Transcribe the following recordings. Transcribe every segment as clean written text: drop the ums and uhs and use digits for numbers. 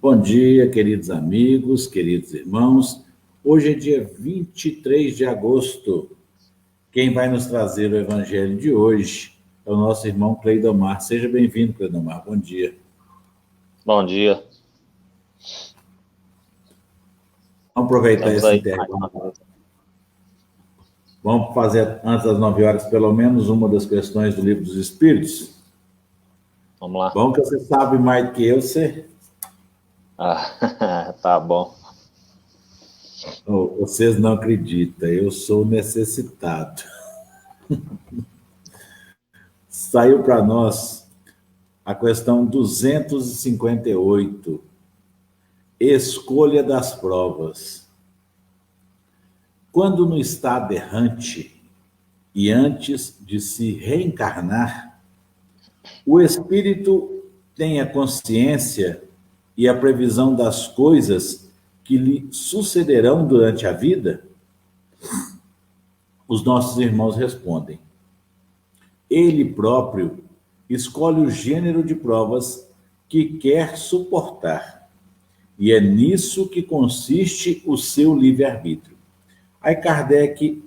Bom dia, queridos amigos, queridos irmãos. Hoje é dia 23 de agosto. Quem vai nos trazer o evangelho de hoje é o nosso irmão Cleidomar. Seja bem-vindo, Cleidomar. Bom dia. Bom dia. Vamos aproveitar Estamos esse aí. intervalo. Vamos fazer, antes das 9 horas, pelo menos uma das questões do Livro dos Espíritos? Vamos lá. Bom que você sabe mais do que eu, você... Tá bom. Vocês não acreditam, eu sou necessitado. Saiu para nós a questão 258, escolha das provas. Quando no estado errante e antes de se reencarnar, o espírito tem a consciência e a previsão das coisas que lhe sucederão durante a vida? Os nossos irmãos respondem: ele próprio escolhe o gênero de provas que quer suportar, e é nisso que consiste o seu livre-arbítrio. Aí Kardec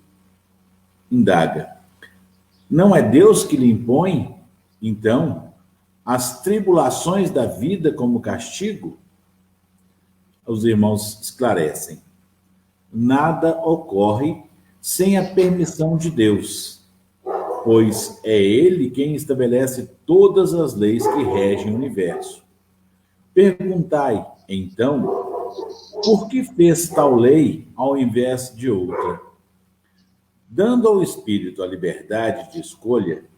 indaga: não é Deus que lhe impõe, então, as tribulações da vida como castigo? Os irmãos esclarecem: nada ocorre sem a permissão de Deus, pois é Ele quem estabelece todas as leis que regem o universo. Perguntai, então, por que fez tal lei ao invés de outra? Dando ao espírito a liberdade de escolha,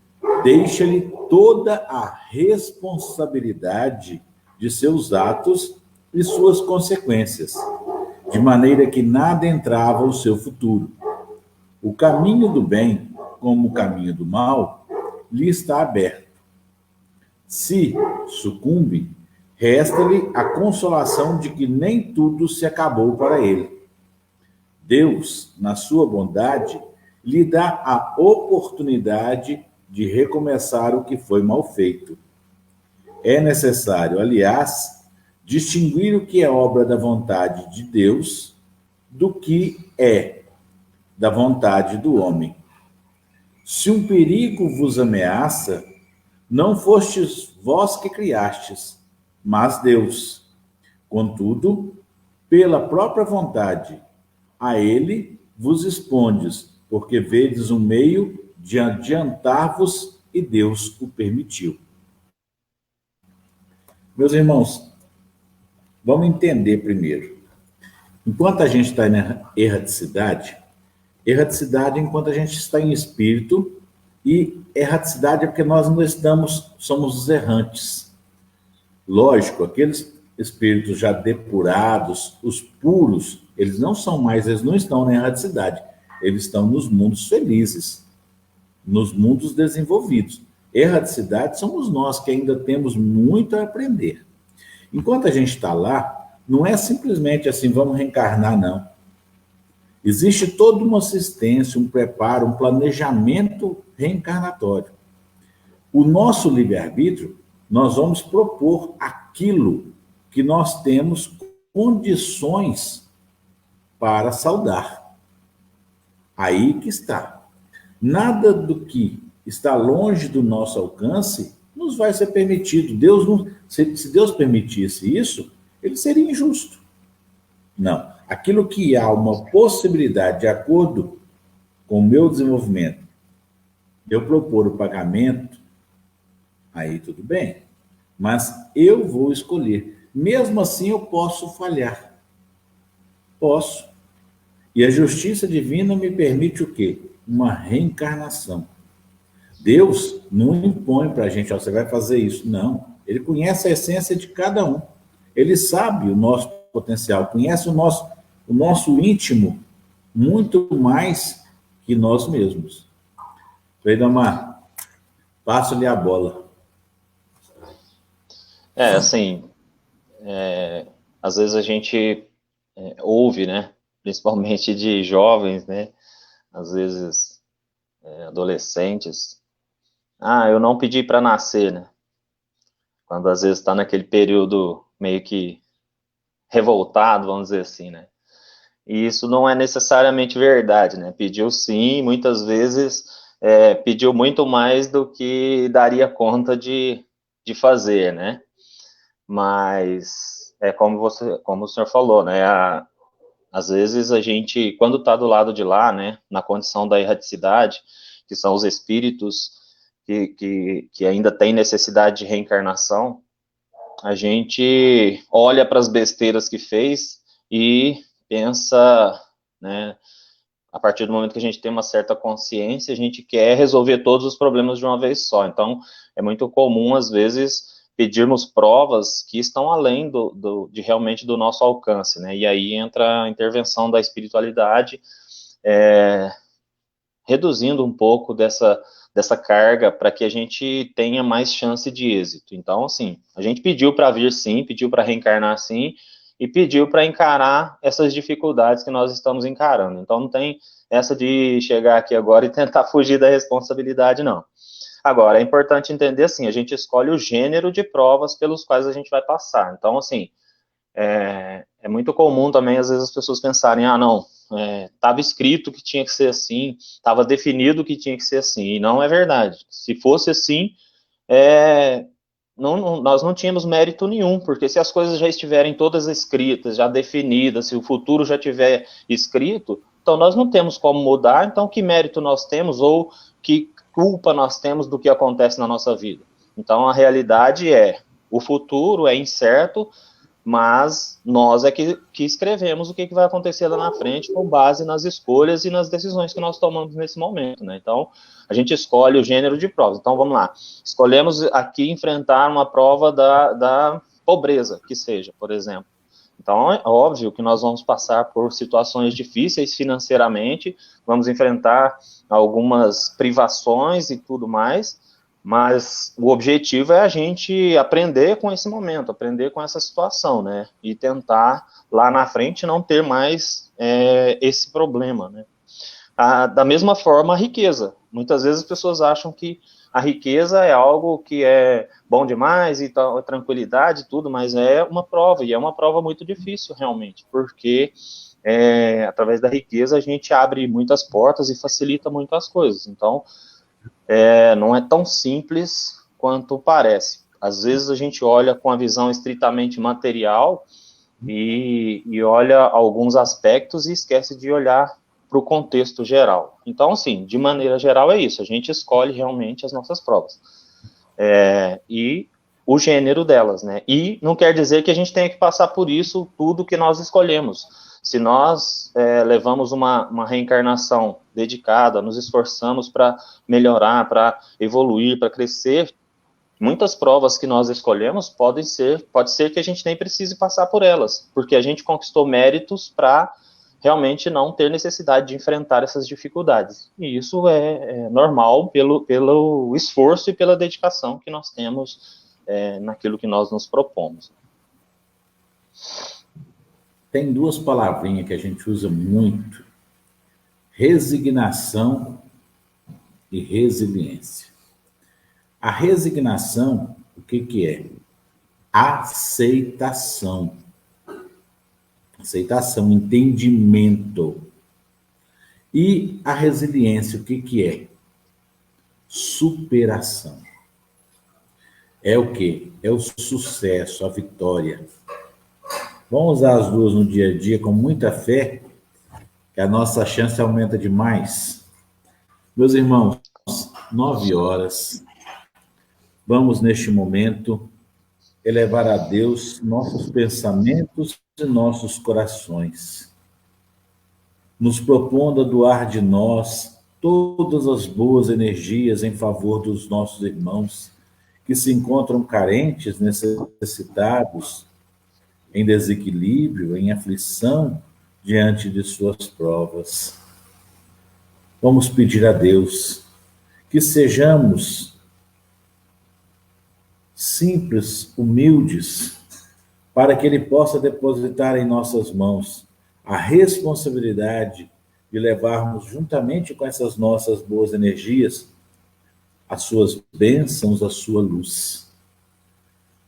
deixa-lhe toda a responsabilidade de seus atos e suas consequências, de maneira que nada entrava o seu futuro. O caminho do bem, como o caminho do mal, lhe está aberto. Se sucumbe, resta-lhe a consolação de que nem tudo se acabou para ele. Deus, na sua bondade, lhe dá a oportunidade de recomeçar o que foi mal feito. É necessário, aliás, distinguir o que é obra da vontade de Deus do que é da vontade do homem. Se um perigo vos ameaça, não fostes vós que criastes, mas Deus. Contudo, pela própria vontade, a ele vos expondes, porque vedes um meio de adiantar-vos e Deus o permitiu. Meus irmãos, vamos entender primeiro. Enquanto a gente está na erraticidade é enquanto a gente está em espírito, e erraticidade é porque nós não estamos, somos os errantes. Lógico, aqueles espíritos já depurados, os puros, eles não são mais, eles não estão na erraticidade, eles estão nos mundos felizes, nos mundos desenvolvidos. Erraticidade somos nós que ainda temos muito a aprender. Enquanto a gente está lá, não é simplesmente assim, vamos reencarnar, não. Existe toda uma assistência, um preparo, um planejamento reencarnatório. O nosso livre-arbítrio, nós vamos propor aquilo que nós temos condições para saudar. Aí que está. Nada do que está longe do nosso alcance nos vai ser permitido. Deus não, se Deus permitisse isso, ele seria injusto. Não. Aquilo que há uma possibilidade, de acordo com o meu desenvolvimento, de eu propor o pagamento, aí tudo bem. Mas eu vou escolher. Mesmo assim, eu posso falhar. Posso. E a justiça divina me permite o quê? Uma reencarnação. Deus não impõe para a gente, ó, você vai fazer isso. Não. Ele conhece a essência de cada um. Ele sabe o nosso potencial, conhece o nosso íntimo muito mais que nós mesmos. Cleidomar, passo-lhe a bola. Assim, às vezes a gente ouve, né, principalmente de jovens, né, às vezes adolescentes, eu não pedi para nascer, né, quando às vezes está naquele período meio que revoltado, vamos dizer assim, né? E isso não é necessariamente verdade, né? Pediu sim, muitas vezes pediu muito mais do que daria conta de fazer, né? Mas é como o senhor falou, né? Às vezes a gente, quando está do lado de lá, né, na condição da erraticidade, que são os espíritos que ainda têm necessidade de reencarnação, a gente olha para as besteiras que fez e pensa, né, a partir do momento que a gente tem uma certa consciência, a gente quer resolver todos os problemas de uma vez só. Então, é muito comum, às vezes, pedirmos provas que estão além de realmente do nosso alcance, né? E aí entra a intervenção da espiritualidade, reduzindo um pouco dessa carga para que a gente tenha mais chance de êxito. Então, assim, a gente pediu para vir sim, pediu para reencarnar sim, e pediu para encarar essas dificuldades que nós estamos encarando. Então, não tem essa de chegar aqui agora e tentar fugir da responsabilidade, não. Agora, é importante entender, assim, a gente escolhe o gênero de provas pelos quais a gente vai passar. Então, assim, é muito comum também, às vezes, as pessoas pensarem, ah, não, estava escrito que tinha que ser assim, estava definido que tinha que ser assim, e não é verdade. Se fosse assim, nós não tínhamos mérito nenhum, porque se as coisas já estiverem todas escritas, já definidas, se o futuro já tiver escrito, então nós não temos como mudar, então que mérito nós temos ou que culpa nós temos do que acontece na nossa vida? Então a realidade o futuro é incerto, mas nós é que escrevemos o que vai acontecer lá na frente com base nas escolhas e nas decisões que nós tomamos nesse momento, né? Então, a gente escolhe o gênero de provas. Então, vamos lá. Escolhemos aqui enfrentar uma prova da pobreza, que seja, por exemplo. Então, é óbvio que nós vamos passar por situações difíceis financeiramente, vamos enfrentar algumas privações e tudo mais, mas o objetivo é a gente aprender com esse momento, aprender com essa situação, né? E tentar, lá na frente, não ter mais esse problema, né? Da mesma forma, a riqueza. Muitas vezes as pessoas acham que a riqueza é algo que é bom demais e tal, tranquilidade e tudo, mas é uma prova, e é uma prova muito difícil, realmente, porque através da riqueza a gente abre muitas portas e facilita muitas coisas. Então, não é tão simples quanto parece. Às vezes a gente olha com a visão estritamente material e olha alguns aspectos e esquece de olhar para o contexto geral. Então, assim, de maneira geral é isso, a gente escolhe realmente as nossas provas. E o gênero delas, né? E não quer dizer que a gente tenha que passar por isso tudo que nós escolhemos. Se nós levamos uma reencarnação dedicada, nos esforçamos para melhorar, para evoluir, para crescer, muitas provas que nós escolhemos pode ser que a gente nem precise passar por elas, porque a gente conquistou méritos para realmente não ter necessidade de enfrentar essas dificuldades. E isso é normal pelo esforço e pela dedicação que nós temos naquilo que nós nos propomos. Tem duas palavrinhas que a gente usa muito: resignação e resiliência. A resignação, o que é? Aceitação. Aceitação, entendimento. E a resiliência, o que é? Superação. É o quê? É o sucesso, a vitória. Vamos usar as duas no dia a dia com muita fé, que a nossa chance aumenta demais. Meus irmãos, 9h. Vamos, neste momento, elevar a Deus nossos pensamentos e nossos corações, nos propondo a doar de nós todas as boas energias em favor dos nossos irmãos que se encontram carentes, necessitados, em desequilíbrio, em aflição, diante de suas provas. Vamos pedir a Deus que sejamos simples, humildes, para que Ele possa depositar em nossas mãos a responsabilidade de levarmos, juntamente com essas nossas boas energias, as suas bênçãos, a sua luz.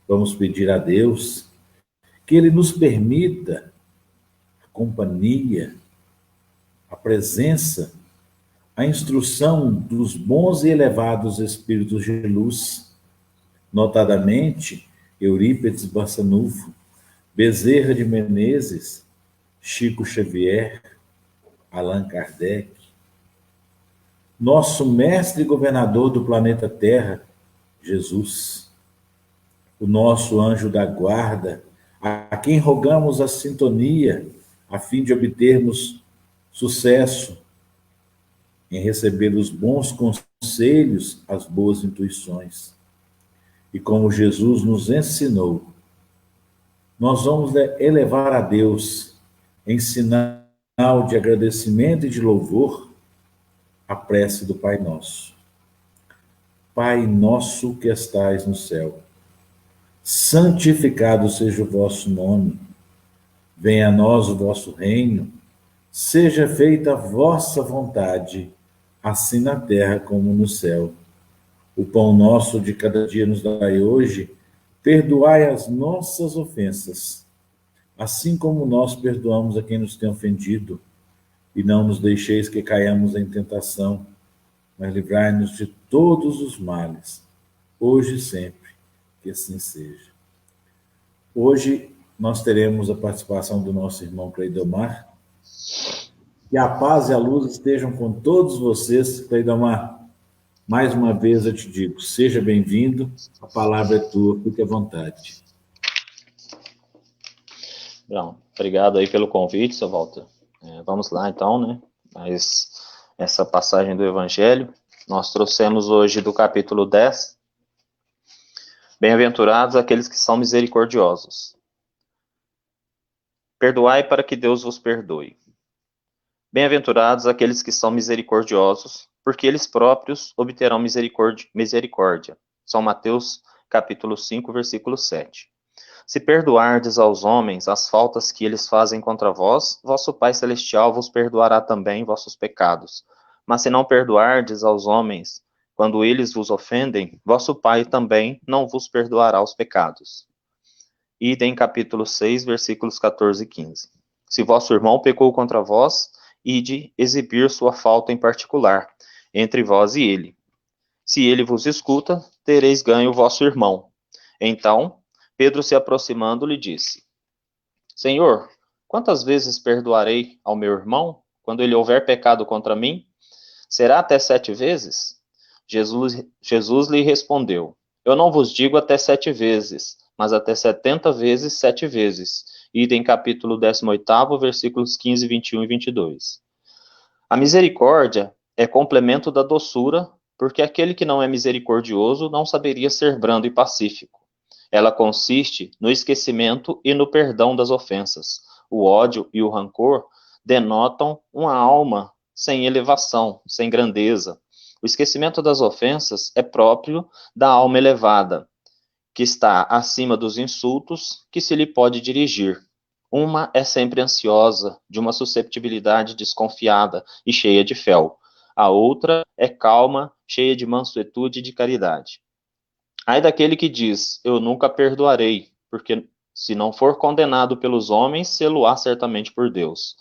Vamos pedir a Deus que Ele nos permita a companhia, a presença, a instrução dos bons e elevados espíritos de luz, notadamente Eurípides Barçanufo, Bezerra de Menezes, Chico Xavier, Allan Kardec, nosso mestre e governador do planeta Terra, Jesus, o nosso anjo da guarda, a quem rogamos a sintonia a fim de obtermos sucesso em receber os bons conselhos, as boas intuições. E como Jesus nos ensinou, nós vamos elevar a Deus em sinal de agradecimento e de louvor a prece do Pai Nosso. Pai nosso que estais no céu, santificado seja o vosso nome. Venha a nós o vosso reino. Seja feita a vossa vontade, assim na terra como no céu. O pão nosso de cada dia nos dai hoje. Perdoai as nossas ofensas, assim como nós perdoamos a quem nos tem ofendido. E não nos deixeis que caiamos em tentação, mas livrai-nos de todos os males, hoje e sempre, que assim seja. Hoje nós teremos a participação do nosso irmão Cleidomar. Que a paz e a luz estejam com todos vocês. Cleidomar, mais uma vez eu te digo, seja bem-vindo, a palavra é tua, fique à vontade. Bom, obrigado aí pelo convite, seu Walter. Vamos lá então, né? Mas essa passagem do Evangelho, nós trouxemos hoje do capítulo 10. Bem-aventurados aqueles que são misericordiosos. Perdoai para que Deus vos perdoe. Bem-aventurados aqueles que são misericordiosos, porque eles próprios obterão misericórdia. São Mateus, capítulo 5, versículo 7. Se perdoardes aos homens as faltas que eles fazem contra vós, vosso Pai Celestial vos perdoará também vossos pecados. Mas se não perdoardes aos homens, quando eles vos ofendem, vosso Pai também não vos perdoará os pecados. Idem, capítulo 6, versículos 14 e 15. Se vosso irmão pecou contra vós, ide exibir sua falta em particular, entre vós e ele. Se ele vos escuta, tereis ganho vosso irmão. Então, Pedro, se aproximando, lhe disse: Senhor, quantas vezes perdoarei ao meu irmão, quando ele houver pecado contra mim? Será até 7 vezes? Jesus lhe respondeu: Eu não vos digo até 7 vezes, mas até 70 vezes 7 vezes. Idem capítulo 18, versículos 15, 21 e 22. A misericórdia é complemento da doçura, porque aquele que não é misericordioso não saberia ser brando e pacífico. Ela consiste no esquecimento e no perdão das ofensas. O ódio e o rancor denotam uma alma sem elevação, sem grandeza. O esquecimento das ofensas é próprio da alma elevada, que está acima dos insultos que se lhe pode dirigir. Uma é sempre ansiosa, de uma susceptibilidade desconfiada e cheia de fel. A outra é calma, cheia de mansuetude e de caridade. Ai daquele que diz, eu nunca perdoarei, porque se não for condenado pelos homens, sê-lo-á certamente por Deus.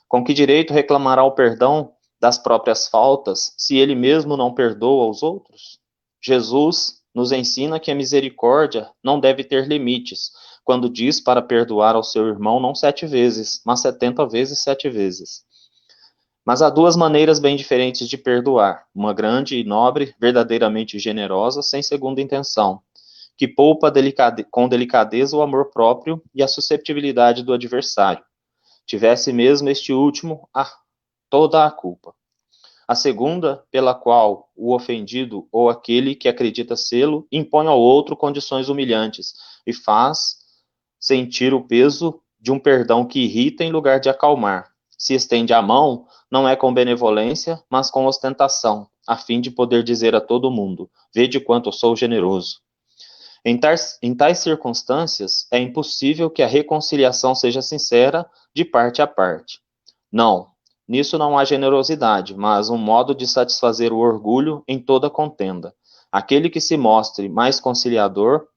Com que direito reclamará o perdão das próprias faltas, se ele mesmo não perdoa os outros? Jesus nos ensina que a misericórdia não deve ter limites, quando diz para perdoar ao seu irmão não 7 vezes, mas 70 vezes 7 vezes. Mas há 2 maneiras bem diferentes de perdoar, uma grande e nobre, verdadeiramente generosa, sem segunda intenção, que poupa com delicadeza o amor próprio e a susceptibilidade do adversário. Tivesse mesmo este último toda a culpa. A segunda, pela qual o ofendido ou aquele que acredita sê-lo impõe ao outro condições humilhantes e faz sentir o peso de um perdão que irrita em lugar de acalmar. Se estende a mão, não é com benevolência, mas com ostentação, a fim de poder dizer a todo mundo, vede quanto eu sou generoso. Em tais circunstâncias, é impossível que a reconciliação seja sincera de parte a parte. Não, nisso não há generosidade, mas um modo de satisfazer o orgulho em toda contenda. Aquele que se mostre mais conciliador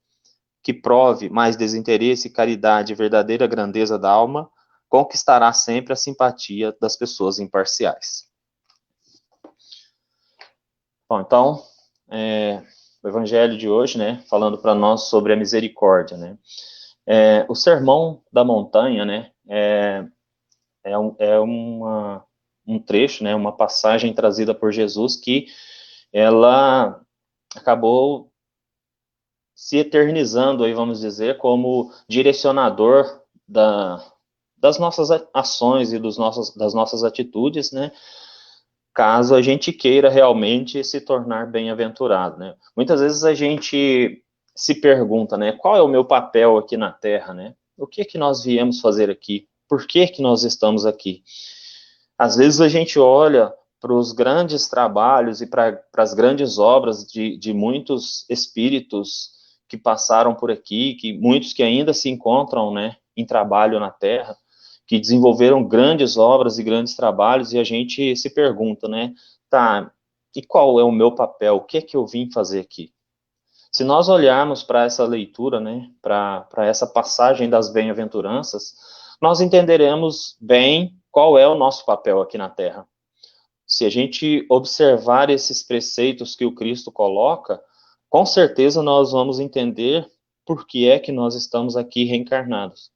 que prove mais desinteresse, caridade e verdadeira grandeza da alma, conquistará sempre a simpatia das pessoas imparciais. Bom, então, o evangelho de hoje, né, falando para nós sobre a misericórdia, né, o Sermão da Montanha, né, um trecho, né, uma passagem trazida por Jesus que ela acabou se eternizando, aí vamos dizer, como direcionador das nossas ações e das nossas atitudes, né, caso a gente queira realmente se tornar bem-aventurado, né. Muitas vezes a gente se pergunta, né, qual é o meu papel aqui na Terra, né, o que que nós viemos fazer aqui, por que que nós estamos aqui? Às vezes a gente olha para os grandes trabalhos e para as grandes obras de muitos espíritos que passaram por aqui, que muitos que ainda se encontram, né, em trabalho na Terra, que desenvolveram grandes obras e grandes trabalhos, e a gente se pergunta, né, tá, e qual é o meu papel? O que é que eu vim fazer aqui? Se nós olharmos para essa leitura, né, para essa passagem das bem-aventuranças, nós entenderemos bem qual é o nosso papel aqui na Terra. Se a gente observar esses preceitos que o Cristo coloca, com certeza nós vamos entender por que é que nós estamos aqui reencarnados.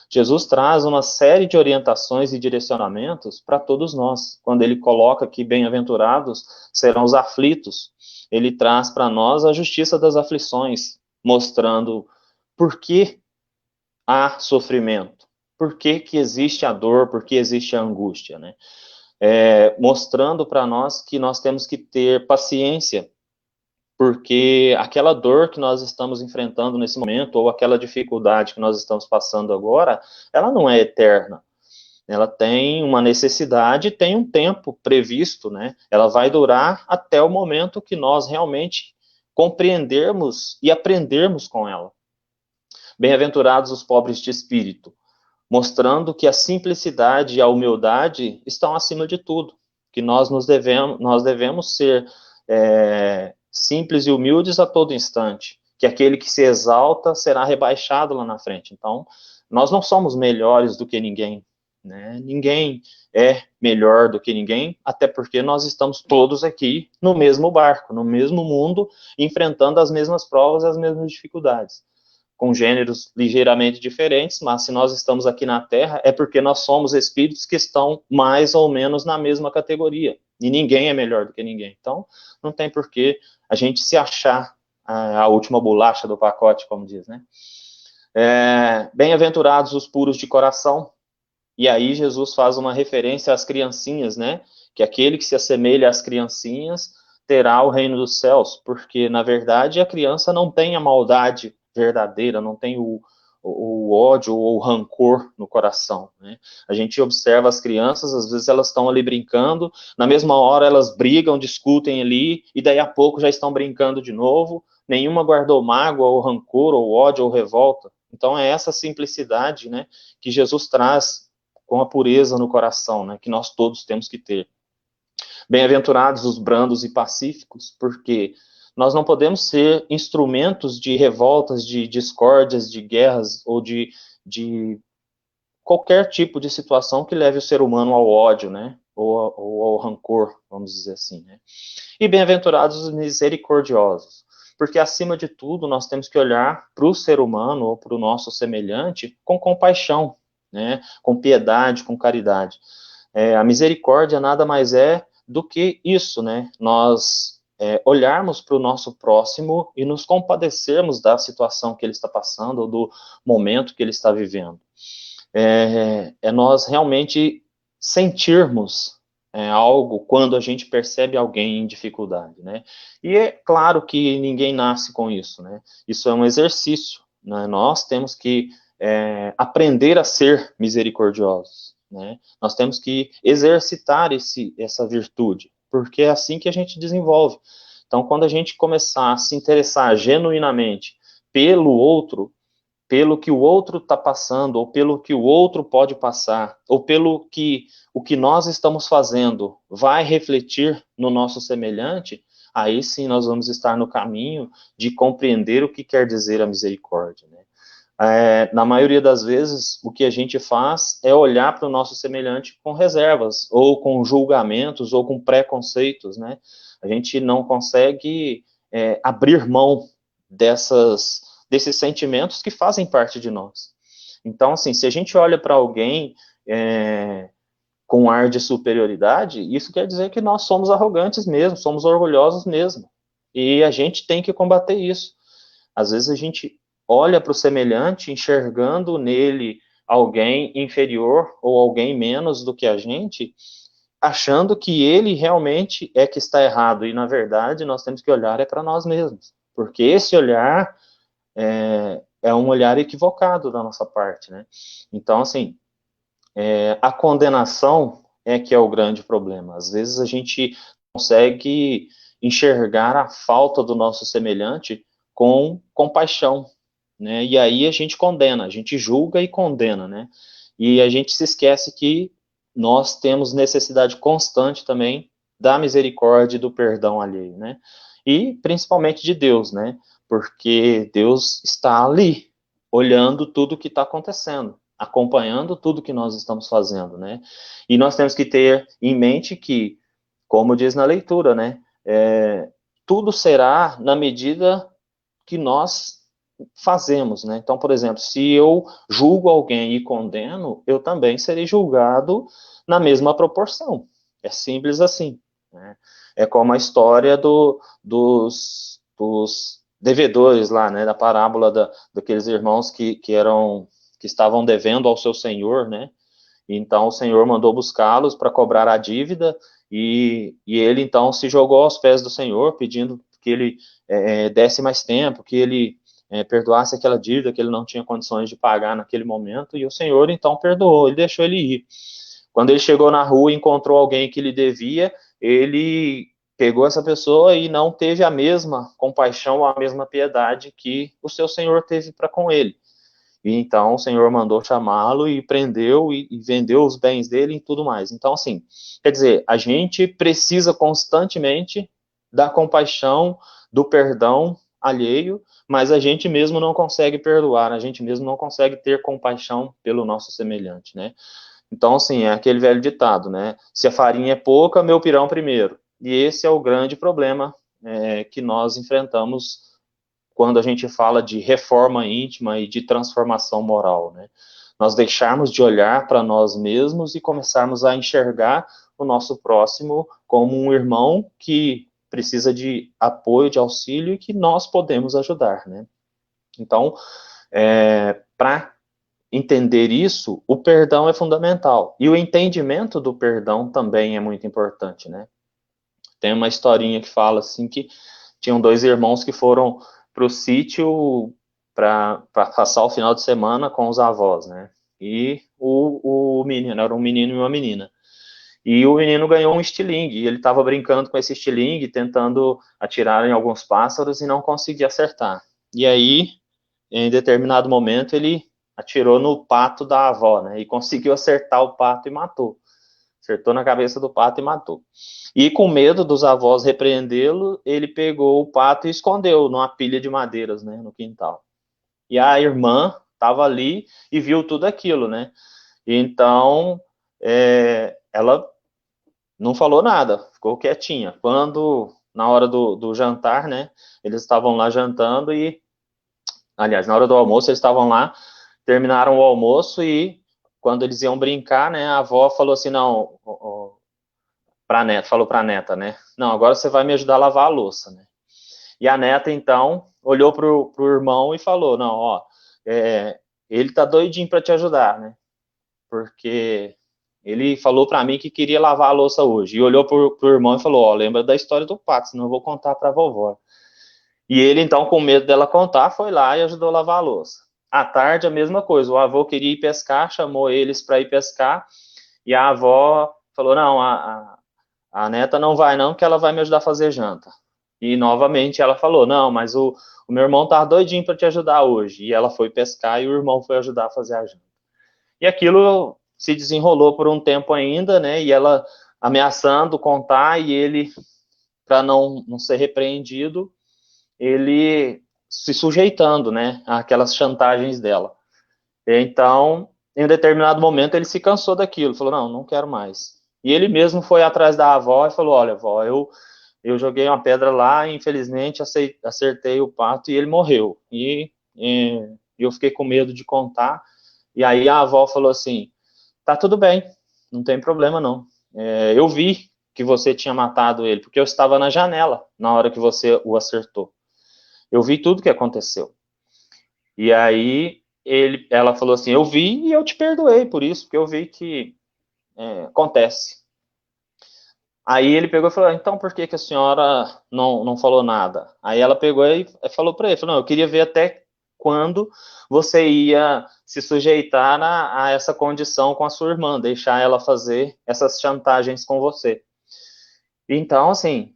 Jesus traz uma série de orientações e direcionamentos para todos nós. Quando ele coloca que bem-aventurados serão os aflitos, ele traz para nós a justiça das aflições, mostrando por que há sofrimento, por que que existe a dor, por que existe a angústia, né? Mostrando para nós que nós temos que ter paciência, porque aquela dor que nós estamos enfrentando nesse momento, ou aquela dificuldade que nós estamos passando agora, ela não é eterna. Ela tem uma necessidade, tem um tempo previsto, né? Ela vai durar até o momento que nós realmente compreendermos e aprendermos com ela. Bem-aventurados os pobres de espírito, mostrando que a simplicidade e a humildade estão acima de tudo, que nós devemos ser simples e humildes a todo instante, que aquele que se exalta será rebaixado lá na frente. Então, nós não somos melhores do que ninguém, né? Ninguém é melhor do que ninguém, até porque nós estamos todos aqui no mesmo barco, no mesmo mundo, enfrentando as mesmas provas e as mesmas dificuldades, com gêneros ligeiramente diferentes, mas se nós estamos aqui na Terra, é porque nós somos espíritos que estão mais ou menos na mesma categoria, e ninguém é melhor do que ninguém. Então, não tem por que a gente se achar a última bolacha do pacote, como diz, né? Bem-aventurados os puros de coração, e aí Jesus faz uma referência às criancinhas, né? Que aquele que se assemelha às criancinhas terá o reino dos céus, porque, na verdade, a criança não tem a maldade verdadeira, não tem o ódio ou o rancor no coração, né? A gente observa as crianças, às vezes elas estão ali brincando, na mesma hora elas brigam, discutem ali, e daí a pouco já estão brincando de novo, nenhuma guardou mágoa, ou rancor, ou ódio, ou revolta. Então é essa simplicidade, né, que Jesus traz com a pureza no coração, né, que nós todos temos que ter. Bem-aventurados os brandos e pacíficos, porque nós não podemos ser instrumentos de revoltas, de discórdias, de guerras ou de qualquer tipo de situação que leve o ser humano ao ódio, né? Ou ao rancor, vamos dizer assim, né? E bem-aventurados os misericordiosos, porque acima de tudo nós temos que olhar para o ser humano ou para o nosso semelhante com compaixão, né? Com piedade, com caridade. A misericórdia nada mais é do que isso, né? Nós olharmos para o nosso próximo e nos compadecermos da situação que ele está passando ou do momento que ele está vivendo. Nós realmente sentirmos algo quando a gente percebe alguém em dificuldade, né? E é claro que ninguém nasce com isso, né? Isso é um exercício, né? Nós temos que aprender a ser misericordiosos, né? Nós temos que exercitar essa virtude, porque é assim que a gente desenvolve. Então, quando a gente começar a se interessar genuinamente pelo outro, pelo que o outro está passando, ou pelo que o outro pode passar, ou pelo que o que nós estamos fazendo vai refletir no nosso semelhante, aí sim nós vamos estar no caminho de compreender o que quer dizer a misericórdia, né? Na maioria das vezes, o que a gente faz é olhar para o nosso semelhante com reservas, ou com julgamentos, ou com preconceitos, né? A gente não consegue abrir mão desses sentimentos que fazem parte de nós. Então, assim, se a gente olha para alguém com ar de superioridade, isso quer dizer que nós somos arrogantes mesmo, somos orgulhosos mesmo. E a gente tem que combater isso. Às vezes a gente olha para o semelhante, enxergando nele alguém inferior ou alguém menos do que a gente, achando que ele realmente é que está errado. E, na verdade, nós temos que olhar para nós mesmos. Porque esse olhar é um olhar equivocado da nossa parte, né? Então, assim, a condenação é que é o grande problema. Às vezes a gente consegue enxergar a falta do nosso semelhante com compaixão, né? E aí a gente condena, a gente julga e condena, né? E a gente se esquece que nós temos necessidade constante também da misericórdia e do perdão alheio, né? E principalmente de Deus, né? Porque Deus está ali, olhando tudo o que está acontecendo, acompanhando tudo que nós estamos fazendo, né? E nós temos que ter em mente que, como diz na leitura, né? Tudo será na medida que nós fazemos, né? Então, por exemplo, se eu julgo alguém e condeno, eu também serei julgado na mesma proporção. É simples assim, né? É como a história dos devedores lá, né? Da parábola daqueles irmãos que estavam devendo ao seu senhor, né? Então o senhor mandou buscá-los para cobrar a dívida e ele então se jogou aos pés do senhor, pedindo que ele desse mais tempo, que ele perdoasse aquela dívida que ele não tinha condições de pagar naquele momento, e o senhor então perdoou, ele deixou ele ir. Quando ele chegou na rua e encontrou alguém que lhe devia, ele pegou essa pessoa e não teve a mesma compaixão ou a mesma piedade que o seu senhor teve para com ele. E então o Senhor mandou chamá-lo e prendeu e vendeu os bens dele e tudo mais. Então, assim, quer dizer, a gente precisa constantemente da compaixão, do perdão alheio, mas a gente mesmo não consegue perdoar, a gente mesmo não consegue ter compaixão pelo nosso semelhante, né? Então, assim, é aquele velho ditado, né? Se a farinha é pouca, meu pirão primeiro. E esse é o grande problema que nós enfrentamos quando a gente fala de reforma íntima e de transformação moral, né? Nós deixarmos de olhar para nós mesmos e começarmos a enxergar o nosso próximo como um irmão que precisa de apoio, de auxílio e que nós podemos ajudar, né? Então, para entender isso, o perdão é fundamental. E o entendimento do perdão também é muito importante, né? Tem uma historinha que fala assim que tinham dois irmãos que foram para o sítio para passar o final de semana com os avós, né? E o menino, era um menino e uma menina. E o menino ganhou um estilingue, e ele estava brincando com esse estilingue, tentando atirar em alguns pássaros e não conseguia acertar. E aí, em determinado momento, ele atirou no pato da avó, né? E conseguiu acertar o pato e matou. Acertou na cabeça do pato e matou. E com medo dos avós repreendê-lo, ele pegou o pato e escondeu numa pilha de madeiras, né, no quintal. E a irmã estava ali e viu tudo aquilo, né? Então, ela não falou nada, ficou quietinha. Quando, na hora do jantar, né, eles estavam lá jantando e, aliás, na hora do almoço, eles estavam lá, terminaram o almoço e quando eles iam brincar, né, a avó falou assim, não, pra neta, falou para a neta, né? Não, agora você vai me ajudar a lavar a louça, né? E a neta, então, olhou pro irmão e falou, não, ó, ele tá doidinho para te ajudar, né? Porque ele falou para mim que queria lavar a louça hoje. E olhou pro irmão e falou, ó, lembra da história do pato, senão eu vou contar pra vovó. E ele, então, com medo dela contar, foi lá e ajudou a lavar a louça. À tarde, a mesma coisa. O avô queria ir pescar, chamou eles para ir pescar, e a avó falou, não, a neta não vai não, que ela vai me ajudar a fazer janta. E novamente ela falou, não, mas o meu irmão tá doidinho para te ajudar hoje. E ela foi pescar e o irmão foi ajudar a fazer a janta. E aquilo se desenrolou por um tempo ainda, né? E ela ameaçando contar e ele para não ser repreendido, ele se sujeitando, né, àquelas chantagens dela. Então, em um determinado momento, ele se cansou daquilo, falou, não quero mais. E ele mesmo foi atrás da avó e falou, olha, avó, eu joguei uma pedra lá e, infelizmente, acertei o pato e ele morreu. E eu fiquei com medo de contar. E aí a avó falou assim, tá tudo bem, não tem problema não. Eu vi que você tinha matado ele, porque eu estava na janela na hora que você o acertou. Eu vi tudo que aconteceu. E aí ela falou assim, eu vi e eu te perdoei por isso, porque eu vi que acontece. Aí ele pegou e falou, então por que a senhora não falou nada? Aí ela pegou e falou para ele, falou, não, eu queria ver até quando você ia se sujeitar a essa condição com a sua irmã, deixar ela fazer essas chantagens com você. Então, assim,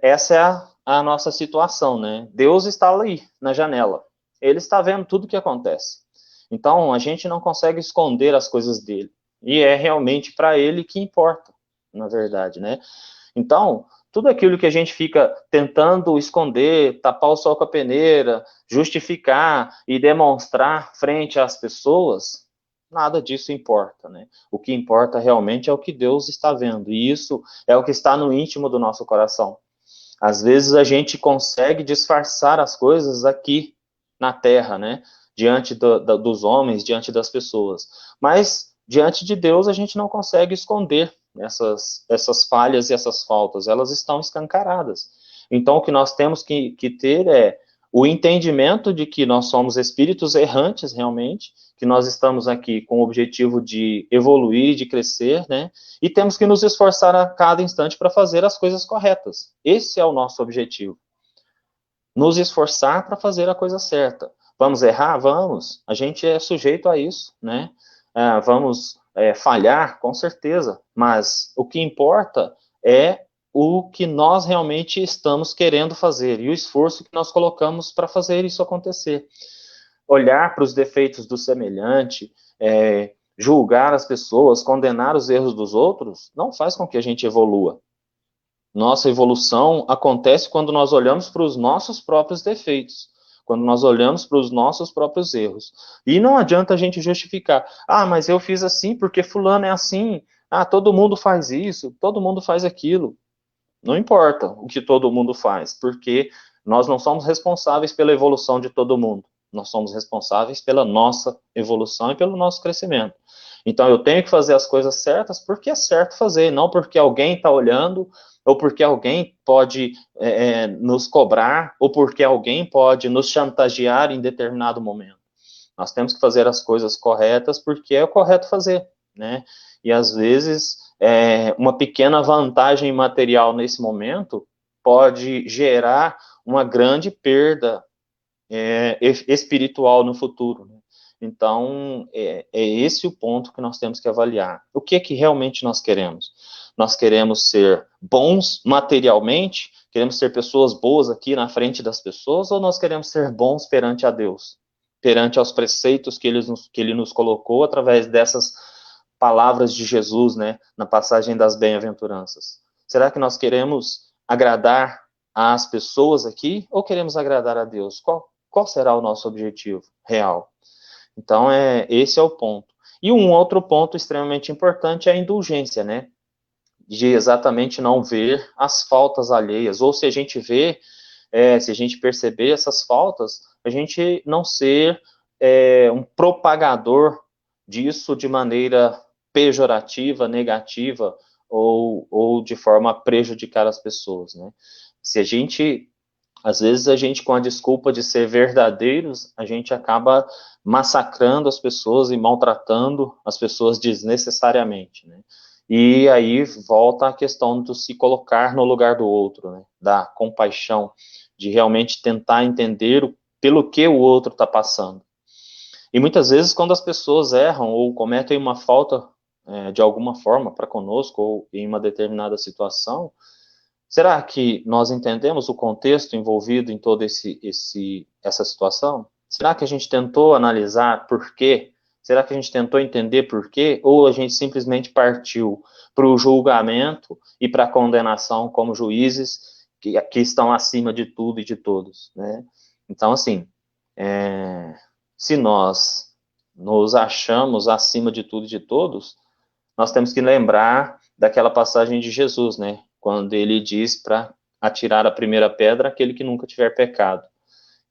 essa é a nossa situação, né? Deus está ali, na janela. Ele está vendo tudo o que acontece. Então, a gente não consegue esconder as coisas dele. E é realmente para ele que importa, na verdade, né? Então, tudo aquilo que a gente fica tentando esconder, tapar o sol com a peneira, justificar e demonstrar frente às pessoas, nada disso importa, né? O que importa realmente é o que Deus está vendo, e isso é o que está no íntimo do nosso coração. Às vezes a gente consegue disfarçar as coisas aqui na terra, né? Diante dos homens, diante das pessoas. Mas diante de Deus a gente não consegue esconder essas falhas e essas faltas. Elas estão escancaradas. Então o que nós temos que ter é o entendimento de que nós somos espíritos errantes realmente, que nós estamos aqui com o objetivo de evoluir, de crescer, né? E temos que nos esforçar a cada instante para fazer as coisas corretas. Esse é o nosso objetivo. Nos esforçar para fazer a coisa certa. Vamos errar? Vamos. A gente é sujeito a isso, né? Vamos falhar? Com certeza. Mas o que importa é o que nós realmente estamos querendo fazer e o esforço que nós colocamos para fazer isso acontecer. Olhar para os defeitos do semelhante, julgar as pessoas, condenar os erros dos outros, não faz com que a gente evolua. Nossa evolução acontece quando nós olhamos para os nossos próprios defeitos, quando nós olhamos para os nossos próprios erros. E não adianta a gente justificar, mas eu fiz assim porque fulano é assim, todo mundo faz isso, todo mundo faz aquilo. Não importa o que todo mundo faz, porque nós não somos responsáveis pela evolução de todo mundo. Nós somos responsáveis pela nossa evolução e pelo nosso crescimento. Então eu tenho que fazer as coisas certas porque é certo fazer, não porque alguém está olhando, ou porque alguém pode nos cobrar, ou porque alguém pode nos chantagear em determinado momento. Nós temos que fazer as coisas corretas porque é o correto fazer, né? E às vezes uma pequena vantagem material nesse momento pode gerar uma grande perda espiritual no futuro, né? Então, é esse o ponto que nós temos que avaliar. O que é que realmente nós queremos? Nós queremos ser bons materialmente? Queremos ser pessoas boas aqui na frente das pessoas? Ou nós queremos ser bons perante a Deus? Perante aos preceitos que Ele nos colocou através dessas palavras de Jesus, né? Na passagem das bem-aventuranças. Será que nós queremos agradar às pessoas aqui? Ou queremos agradar a Deus? Qual será o nosso objetivo real? Então, esse é o ponto. E um outro ponto extremamente importante é a indulgência, né? De exatamente não ver as faltas alheias, ou se a gente vê, se a gente perceber essas faltas, a gente não ser um propagador disso de maneira pejorativa, negativa, ou de forma a prejudicar as pessoas, né? Se a gente às vezes a gente, com a desculpa de ser verdadeiros, a gente acaba massacrando as pessoas e maltratando as pessoas desnecessariamente, né? E aí volta a questão do se colocar no lugar do outro, né? Da compaixão, de realmente tentar entender pelo que o outro está passando. E muitas vezes, quando as pessoas erram ou cometem uma falta de alguma forma para conosco ou em uma determinada situação, será que nós entendemos o contexto envolvido em toda essa situação? Será que a gente tentou analisar por que Será que a gente tentou entender por quê? Ou a gente simplesmente partiu para o julgamento e para a condenação como juízes que estão acima de tudo e de todos, né? Então, assim, se nós nos achamos acima de tudo e de todos, nós temos que lembrar daquela passagem de Jesus, né? Quando ele diz para atirar a primeira pedra aquele que nunca tiver pecado.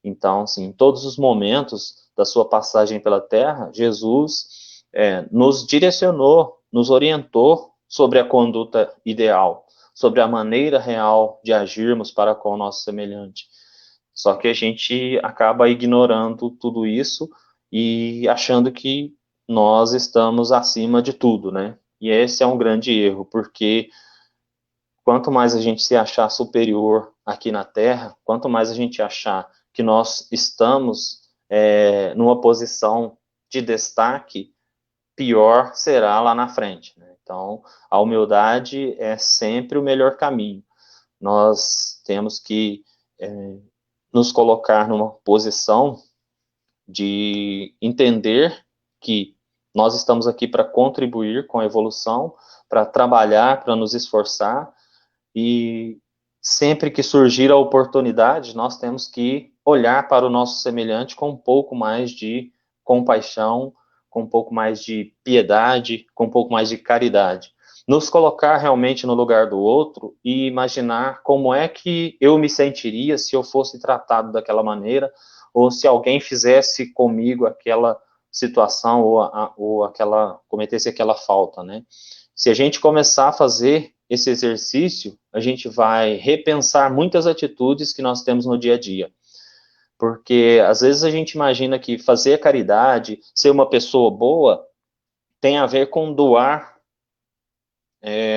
Então, assim, em todos os momentos da sua passagem pela terra, Jesus nos direcionou, nos orientou sobre a conduta ideal, sobre a maneira real de agirmos para com o nosso semelhante. Só que a gente acaba ignorando tudo isso e achando que nós estamos acima de tudo, né? E esse é um grande erro, porque quanto mais a gente se achar superior aqui na Terra, quanto mais a gente achar que nós estamos numa posição de destaque, pior será lá na frente, né? Então, a humildade é sempre o melhor caminho. Nós temos que nos colocar numa posição de entender que nós estamos aqui para contribuir com a evolução, para trabalhar, para nos esforçar, e sempre que surgir a oportunidade, nós temos que olhar para o nosso semelhante com um pouco mais de compaixão, com um pouco mais de piedade, com um pouco mais de caridade. Nos colocar realmente no lugar do outro e imaginar como é que eu me sentiria se eu fosse tratado daquela maneira, ou se alguém fizesse comigo aquela situação, ou cometesse aquela falta, né? Se a gente começar a fazer esse exercício, a gente vai repensar muitas atitudes que nós temos no dia a dia. Porque às vezes a gente imagina que fazer a caridade, ser uma pessoa boa, tem a ver com doar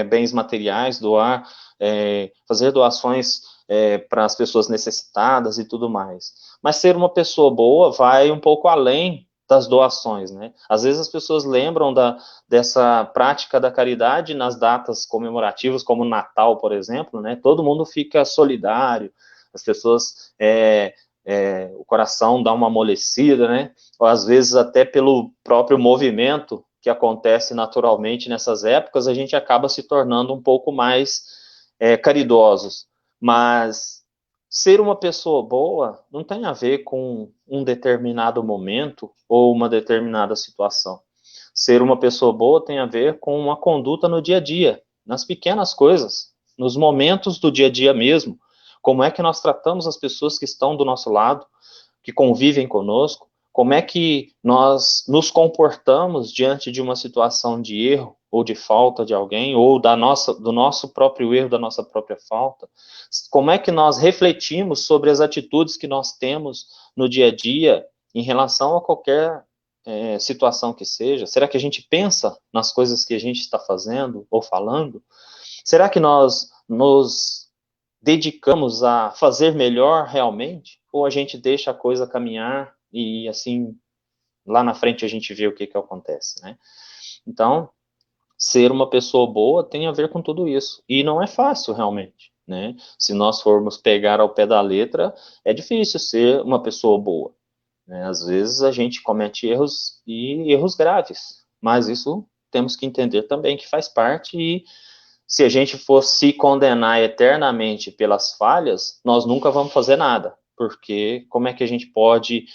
bens materiais, fazer doações para as pessoas necessitadas e tudo mais. Mas ser uma pessoa boa vai um pouco além das doações, né? Às vezes as pessoas lembram dessa prática da caridade nas datas comemorativas, como o Natal, por exemplo, né? Todo mundo fica solidário, as pessoas, o coração dá uma amolecida, né? Ou às vezes até pelo próprio movimento que acontece naturalmente nessas épocas, a gente acaba se tornando um pouco mais caridosos. Mas ser uma pessoa boa não tem a ver com um determinado momento ou uma determinada situação. Ser uma pessoa boa tem a ver com uma conduta no dia a dia, nas pequenas coisas, nos momentos do dia a dia mesmo. Como é que nós tratamos as pessoas que estão do nosso lado, que convivem conosco? Como é que nós nos comportamos diante de uma situação de erro ou de falta de alguém, ou do nosso próprio erro, da nossa própria falta? Como é que nós refletimos sobre as atitudes que nós temos no dia a dia em relação a qualquer situação que seja? Será que a gente pensa nas coisas que a gente está fazendo ou falando? Será que nós nos dedicamos a fazer melhor realmente? Ou a gente deixa a coisa caminhar e, assim, lá na frente a gente vê o que acontece, né? Então, ser uma pessoa boa tem a ver com tudo isso. E não é fácil, realmente, né? Se nós formos pegar ao pé da letra, é difícil ser uma pessoa boa, né? Às vezes a gente comete erros, e erros graves, mas isso temos que entender também que faz parte. E se a gente for se condenar eternamente pelas falhas, nós nunca vamos fazer nada, porque como é que a gente pode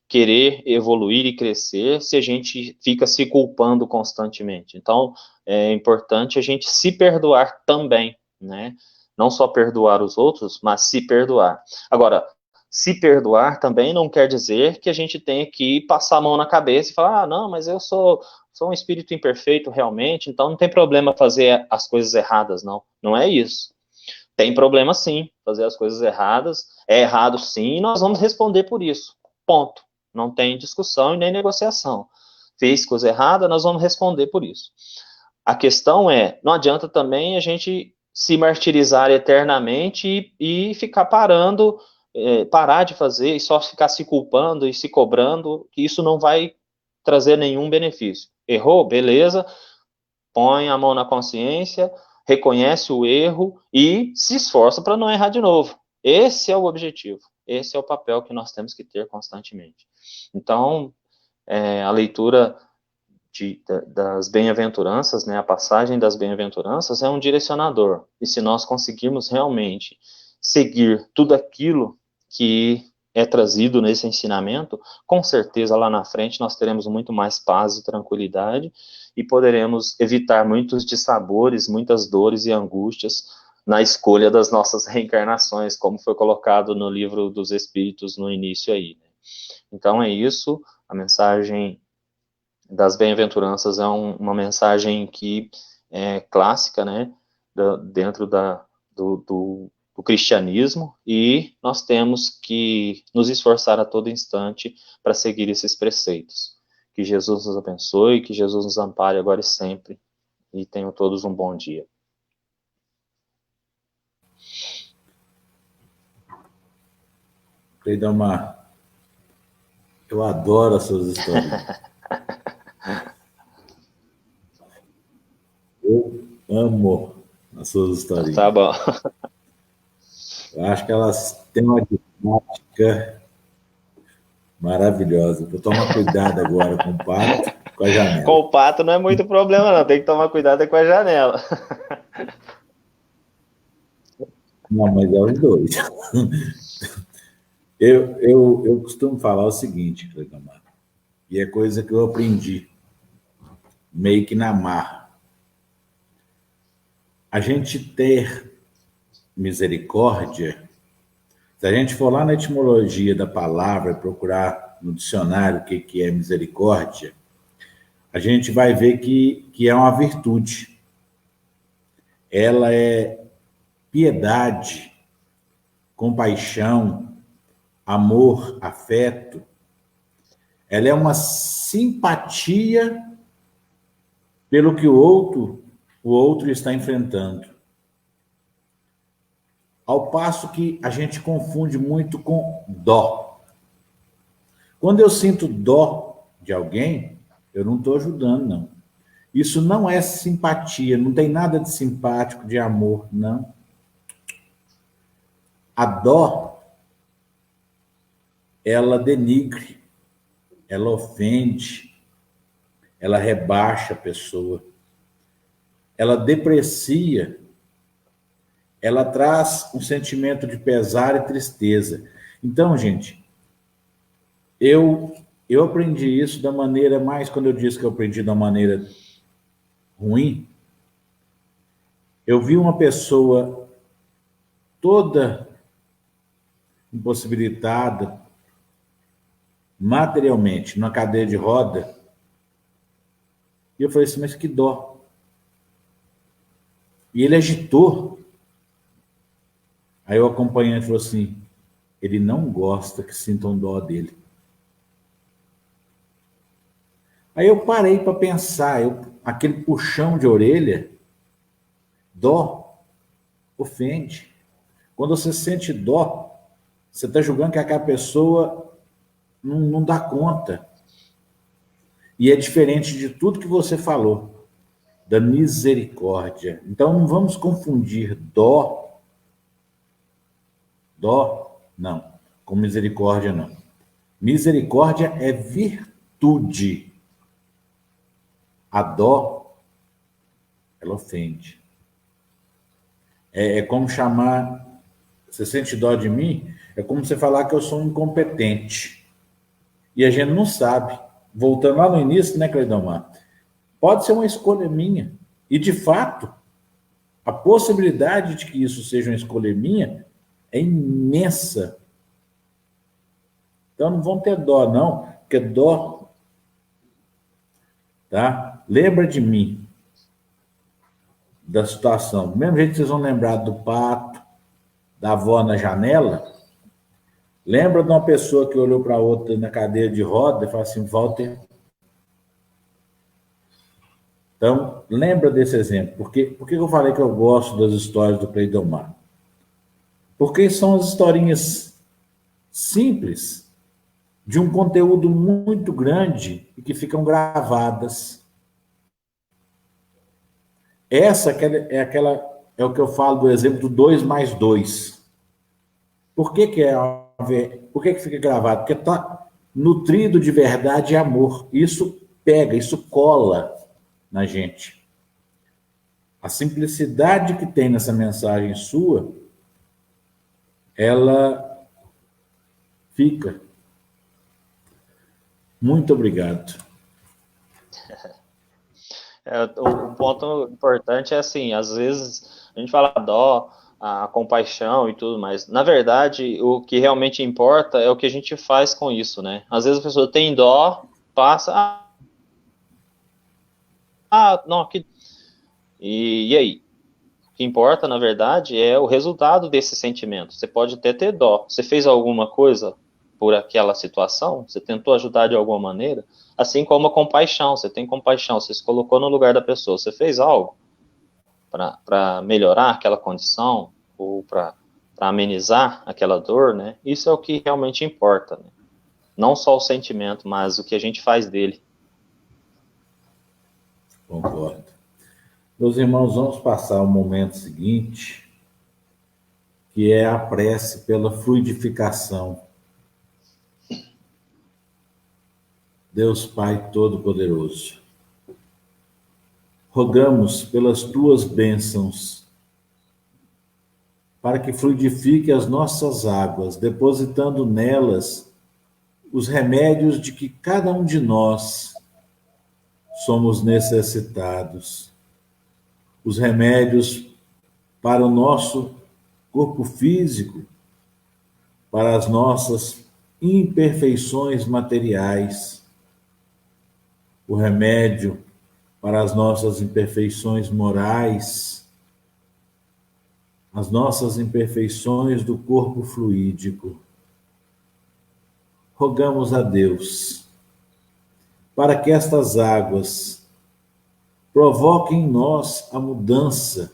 querer evoluir e crescer se a gente fica se culpando constantemente? Então, é importante a gente se perdoar também, né? Não só perdoar os outros, mas se perdoar. Agora, se perdoar também não quer dizer que a gente tenha que passar a mão na cabeça e falar, não, mas eu sou um espírito imperfeito realmente, então não tem problema fazer as coisas erradas, não. Não é isso. Tem problema sim, fazer as coisas erradas, é errado sim, e nós vamos responder por isso. Ponto. Não tem discussão e nem negociação. Fez coisa errada, nós vamos responder por isso. A questão não adianta também a gente se martirizar eternamente e ficar parar de fazer e só ficar se culpando e se cobrando, que isso não vai trazer nenhum benefício. Errou? Beleza, põe a mão na consciência, reconhece o erro e se esforça para não errar de novo. Esse é o objetivo, esse é o papel que nós temos que ter constantemente. Então, a leitura das bem-aventuranças, né, a passagem das bem-aventuranças é um direcionador. E se nós conseguirmos realmente seguir tudo aquilo que é trazido nesse ensinamento, com certeza lá na frente nós teremos muito mais paz e tranquilidade e poderemos evitar muitos dissabores, muitas dores e angústias na escolha das nossas reencarnações, como foi colocado no livro dos Espíritos no início aí, né? Então é isso, a mensagem das bem-aventuranças é uma mensagem que é clássica, né, dentro do cristianismo, e nós temos que nos esforçar a todo instante para seguir esses preceitos. Que Jesus nos abençoe, que Jesus nos ampare agora e sempre, e tenham todos um bom dia. Cleidomar, eu adoro as suas histórias. Eu amo as suas histórias. Tá bom. Eu acho que elas têm uma didática maravilhosa. Vou tomar cuidado agora com o pato, com a janela. Com o pato não é muito problema, não. Tem que tomar cuidado com a janela. Não, mas é os dois. Eu costumo falar o seguinte, Cleidomar, e é coisa que eu aprendi, meio que na marra. A gente ter misericórdia, se a gente for lá na etimologia da palavra, procurar no dicionário o que é misericórdia, a gente vai ver que é uma virtude. Ela é piedade, compaixão, amor, afeto. Ela é uma simpatia pelo que o outro está enfrentando. Ao passo que a gente confunde muito com dó. Quando eu sinto dó de alguém, eu não estou ajudando, não. Isso não é simpatia, não tem nada de simpático, de amor, não. A dó, ela denigre, ela ofende, ela rebaixa a pessoa, ela deprecia, ela traz um sentimento de pesar e tristeza. Então, gente, eu aprendi isso da maneira mais, quando eu disse que eu aprendi da maneira ruim, eu vi uma pessoa toda impossibilitada materialmente, numa cadeira de roda, e eu falei assim, mas que dó. E ele agitou. Aí o acompanhante falou assim, ele não gosta que sintam dó dele. Aí eu parei para pensar, aquele puxão de orelha, dó, ofende. Quando você sente dó, você está julgando que aquela pessoa não dá conta. E é diferente de tudo que você falou, da misericórdia. Então não vamos confundir dó, não, com misericórdia, não. Misericórdia é virtude. A dó, ela ofende. É como chamar, você sente dó de mim, é como você falar que eu sou um incompetente. E a gente não sabe. Voltando lá no início, né, Cleidomar? Pode ser uma escolha minha. E, de fato, a possibilidade de que isso seja uma escolha minha é imensa. Então, não vão ter dó, não, porque dó, tá? Lembra de mim, da situação. Do mesmo jeito que vocês vão lembrar do pato, da avó na janela, lembra de uma pessoa que olhou para a outra na cadeira de roda e falou assim, Walter. Então, lembra desse exemplo. Por que eu falei que eu gosto das histórias do Cleidomar? Porque são as historinhas simples, de um conteúdo muito grande e que ficam gravadas. Essa é o que eu falo do exemplo do 2 mais 2. Por que fica gravado? Porque nutrido de verdade e amor. Isso pega, isso cola na gente. A simplicidade que tem nessa mensagem sua, ela fica. Muito obrigado. O ponto importante é assim, às vezes a gente fala dó, a compaixão e tudo mais. Na verdade, o que realmente importa é o que a gente faz com isso, né? Às vezes a pessoa tem dó, passa, não, aqui. E aí? O que importa, na verdade, é o resultado desse sentimento. Você pode até ter dó. Você fez alguma coisa por aquela situação? Você tentou ajudar de alguma maneira? Assim como a compaixão. Você tem compaixão, você se colocou no lugar da pessoa. Você fez algo para melhorar aquela condição ou para amenizar aquela dor, né? Isso é o que realmente importa, né? Não só o sentimento, mas o que a gente faz dele. Concordo. Meus irmãos, vamos passar ao momento seguinte, que é a prece pela fluidificação. Deus Pai Todo-Poderoso, rogamos pelas tuas bênçãos, para que fluidifique as nossas águas, depositando nelas os remédios de que cada um de nós somos necessitados. Os remédios para o nosso corpo físico, para as nossas imperfeições materiais, o remédio para as nossas imperfeições morais, as nossas imperfeições do corpo fluídico. Rogamos a Deus para que estas águas provoquem em nós a mudança,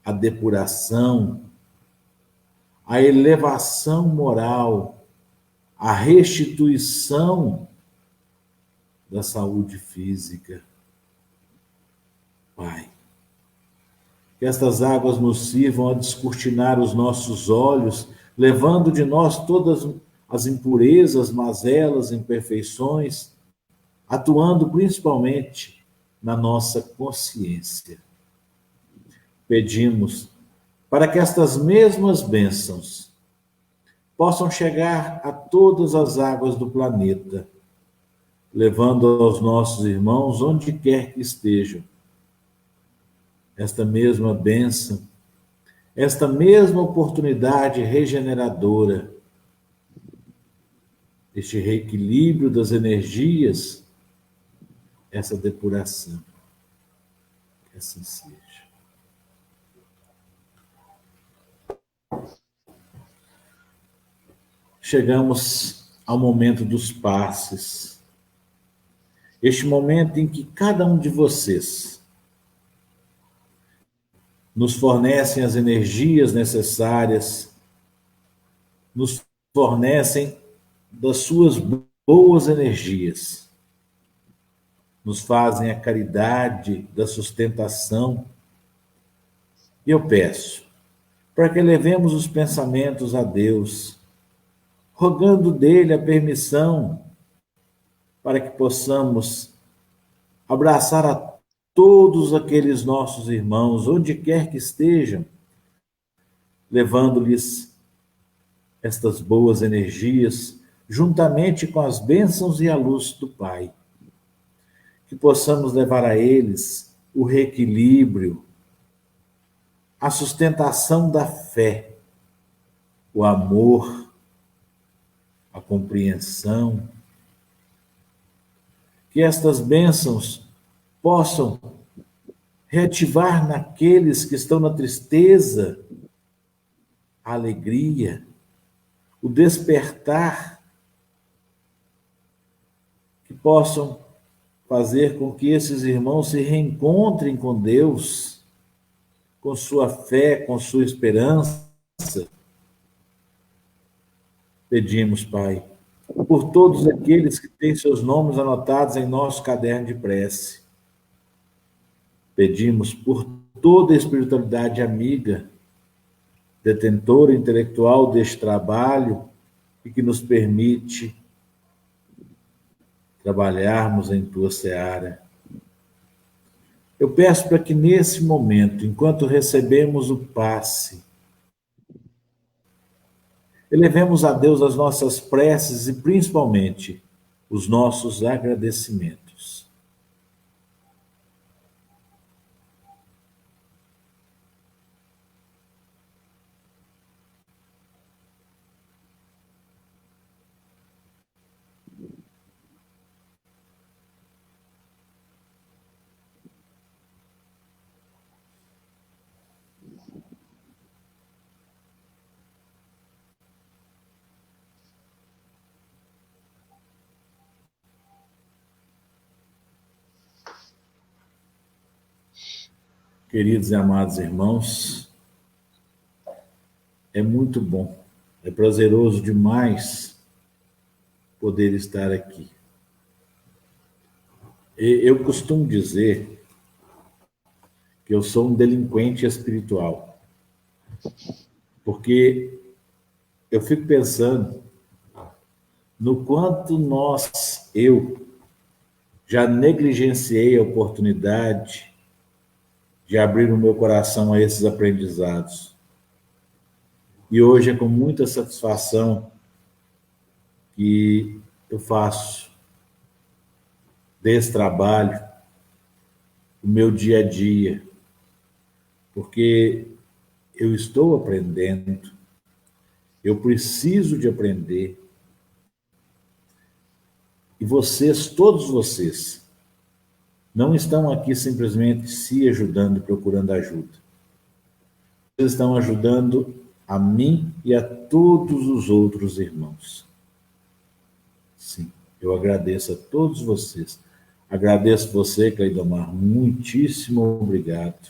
a depuração, a elevação moral, a restituição da saúde física. Pai, que estas águas nos sirvam a descortinar os nossos olhos, levando de nós todas as impurezas, mazelas, imperfeições, atuando principalmente na nossa consciência. Pedimos para que estas mesmas bênçãos possam chegar a todas as águas do planeta, levando aos nossos irmãos onde quer que estejam esta mesma bênção, esta mesma oportunidade regeneradora, este reequilíbrio das energias, essa depuração. Que assim seja. Chegamos ao momento dos passes. Este momento em que cada um de vocês nos fornecem as energias necessárias, nos fornecem das suas boas energias, nos fazem a caridade da sustentação. E eu peço para que levemos os pensamentos a Deus, rogando dele a permissão para que possamos abraçar a todos aqueles nossos irmãos, onde quer que estejam, levando-lhes estas boas energias, juntamente com as bênçãos e a luz do Pai. Que possamos levar a eles o reequilíbrio, a sustentação da fé, o amor, a compreensão. Que estas bênçãos possam reativar naqueles que estão na tristeza a alegria, o despertar, que possam fazer com que esses irmãos se reencontrem com Deus, com sua fé, com sua esperança. Pedimos, Pai, por todos aqueles que têm seus nomes anotados em nosso caderno de prece. Pedimos por toda a espiritualidade amiga, detentora intelectual deste trabalho e que nos permite trabalharmos em tua seara. Eu peço para que nesse momento, enquanto recebemos o passe, elevemos a Deus as nossas preces e principalmente os nossos agradecimentos. Queridos e amados irmãos, é muito bom, é prazeroso demais poder estar aqui. Eu costumo dizer que eu sou um delinquente espiritual, porque eu fico pensando no quanto eu já negligenciei a oportunidade de abrir o meu coração a esses aprendizados. E hoje é com muita satisfação que eu faço desse trabalho o meu dia a dia, porque eu estou aprendendo, eu preciso de aprender. E vocês, todos vocês, não estão aqui simplesmente se ajudando, procurando ajuda. Vocês estão ajudando a mim e a todos os outros irmãos. Sim, eu agradeço a todos vocês. Agradeço você, Cleidomar, muitíssimo obrigado.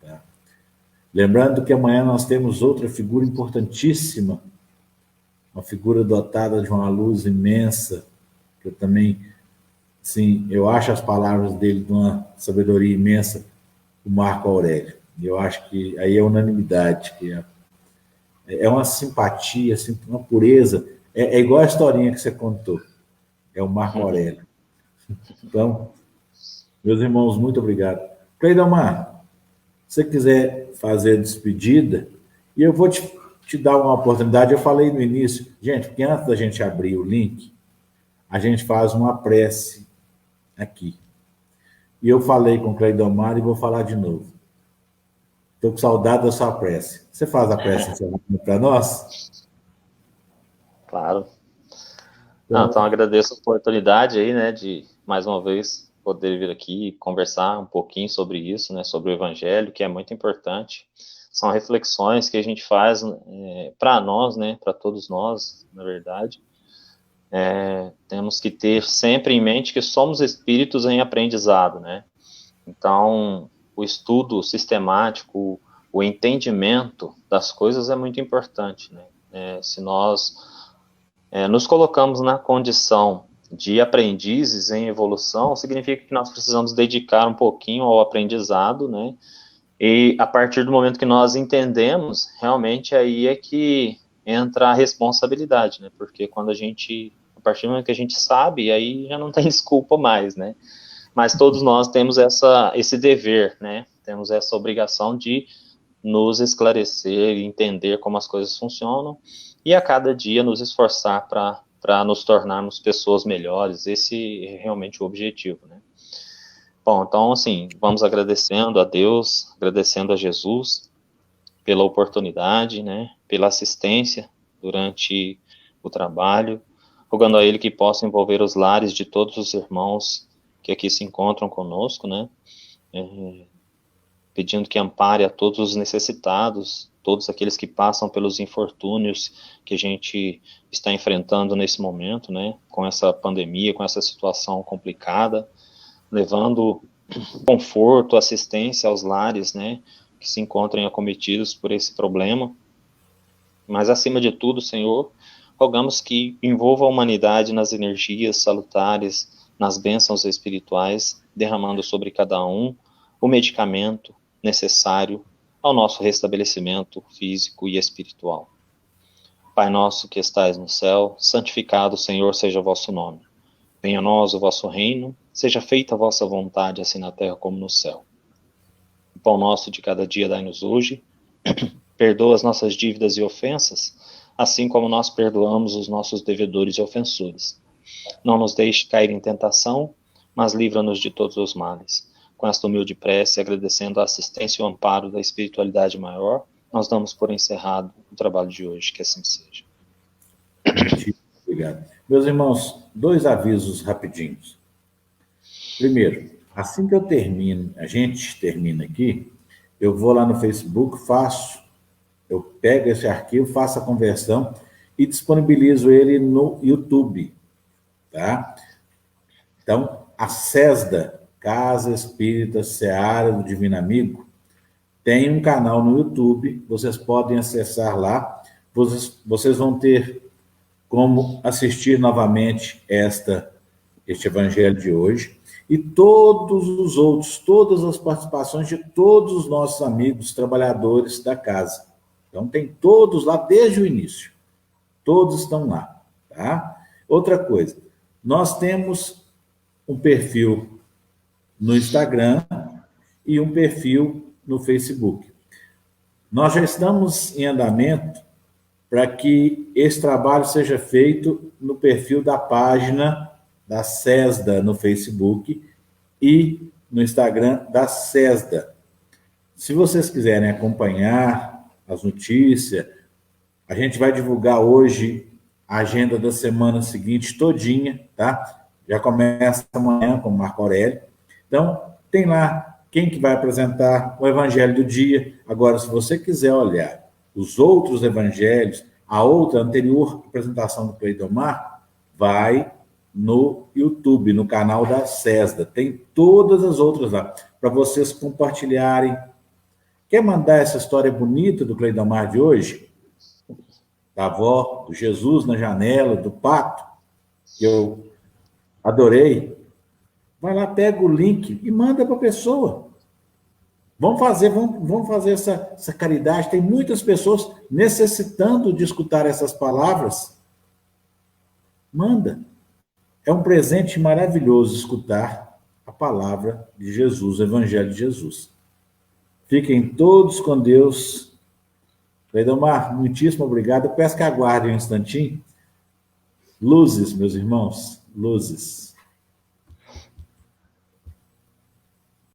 Tá? Lembrando que amanhã nós temos outra figura importantíssima, uma figura dotada de uma luz imensa, que eu também, sim, eu acho as palavras dele de uma sabedoria imensa, o Marco Aurélio. Eu acho que aí é unanimidade, que é uma simpatia, assim, uma pureza. É igual a historinha que você contou. É o Marco Aurélio. Então, meus irmãos, muito obrigado. Cleidomar, se você quiser fazer a despedida, e eu vou te dar uma oportunidade, eu falei no início, gente, porque antes da gente abrir o link, a gente faz uma prece aqui. E eu falei com o Cleidomar e vou falar de novo. Estou com saudade da sua prece. Você faz a prece para nós? Claro. Então agradeço a oportunidade aí, né, de mais uma vez poder vir aqui e conversar um pouquinho sobre isso, né, sobre o Evangelho, que é muito importante. São reflexões que a gente faz para nós, né, para todos nós, na verdade. Temos que ter sempre em mente que somos espíritos em aprendizado, né? Então, o estudo sistemático, o entendimento das coisas é muito importante, né? Se nós nos colocamos na condição de aprendizes em evolução, significa que nós precisamos dedicar um pouquinho ao aprendizado, né? E a partir do momento que nós entendemos, realmente aí é que entra a responsabilidade, né? Porque a partir do momento que a gente sabe, aí já não tem desculpa mais, né? Mas todos nós temos esse dever, né? Temos essa obrigação de nos esclarecer e entender como as coisas funcionam e a cada dia nos esforçar para nos tornarmos pessoas melhores. Esse é realmente o objetivo, né? Bom, então, assim, vamos agradecendo a Deus, agradecendo a Jesus pela oportunidade, né? Pela assistência durante o trabalho, rogando a Ele que possa envolver os lares de todos os irmãos que aqui se encontram conosco, né? Pedindo que ampare a todos os necessitados, todos aqueles que passam pelos infortúnios que a gente está enfrentando nesse momento, né? Com essa pandemia, com essa situação complicada, levando conforto, assistência aos lares, né? Que se encontrem acometidos por esse problema. Mas, acima de tudo, Senhor, rogamos que envolva a humanidade nas energias salutares, nas bênçãos espirituais, derramando sobre cada um o medicamento necessário ao nosso restabelecimento físico e espiritual. Pai nosso que estais no céu, santificado, Senhor, seja o vosso nome. Venha a nós o vosso reino, seja feita a vossa vontade, assim na terra como no céu. O pão nosso de cada dia dai-nos hoje, perdoa as nossas dívidas e ofensas, assim como nós perdoamos os nossos devedores e ofensores. Não nos deixe cair em tentação, mas livra-nos de todos os males. Com esta humilde prece, agradecendo a assistência e o amparo da espiritualidade maior, nós damos por encerrado o trabalho de hoje, que assim seja. Obrigado. Meus irmãos, 2 avisos rapidinhos. Primeiro, assim que a gente termina aqui, eu vou lá no Facebook, eu pego esse arquivo, faço a conversão e disponibilizo ele no YouTube, tá? Então, a CESDA, Casa Espírita Seara do Divino Amigo, tem um canal no YouTube, vocês podem acessar lá, vocês vão ter como assistir novamente este evangelho de hoje, e todos os outros, todas as participações de todos os nossos amigos trabalhadores da casa. Então, tem todos lá desde o início. Todos estão lá, tá? Outra coisa, nós temos um perfil no Instagram e um perfil no Facebook. Nós já estamos em andamento para que esse trabalho seja feito no perfil da página da CESDA no Facebook e no Instagram da CESDA. Se vocês quiserem acompanhar as notícias, a gente vai divulgar hoje a agenda da semana seguinte todinha, tá? Já começa amanhã com o Marco Aurélio. Então, tem lá quem que vai apresentar o evangelho do dia. Agora, se você quiser olhar os outros evangelhos, a outra anterior apresentação do Cleidomar, vai no YouTube, no canal da CESDA. Tem todas as outras lá, para vocês compartilharem. Quer mandar essa história bonita do Cleidomar de hoje? Da avó, do Jesus na janela, do pato, que eu adorei. Vai lá, pega o link e manda para a pessoa. Vamos fazer essa caridade. Tem muitas pessoas necessitando de escutar essas palavras. Manda. É um presente maravilhoso escutar a palavra de Jesus, o Evangelho de Jesus. Fiquem todos com Deus. Cleidomar, muitíssimo obrigado. Eu peço que aguardem um instantinho. Luzes, meus irmãos, luzes.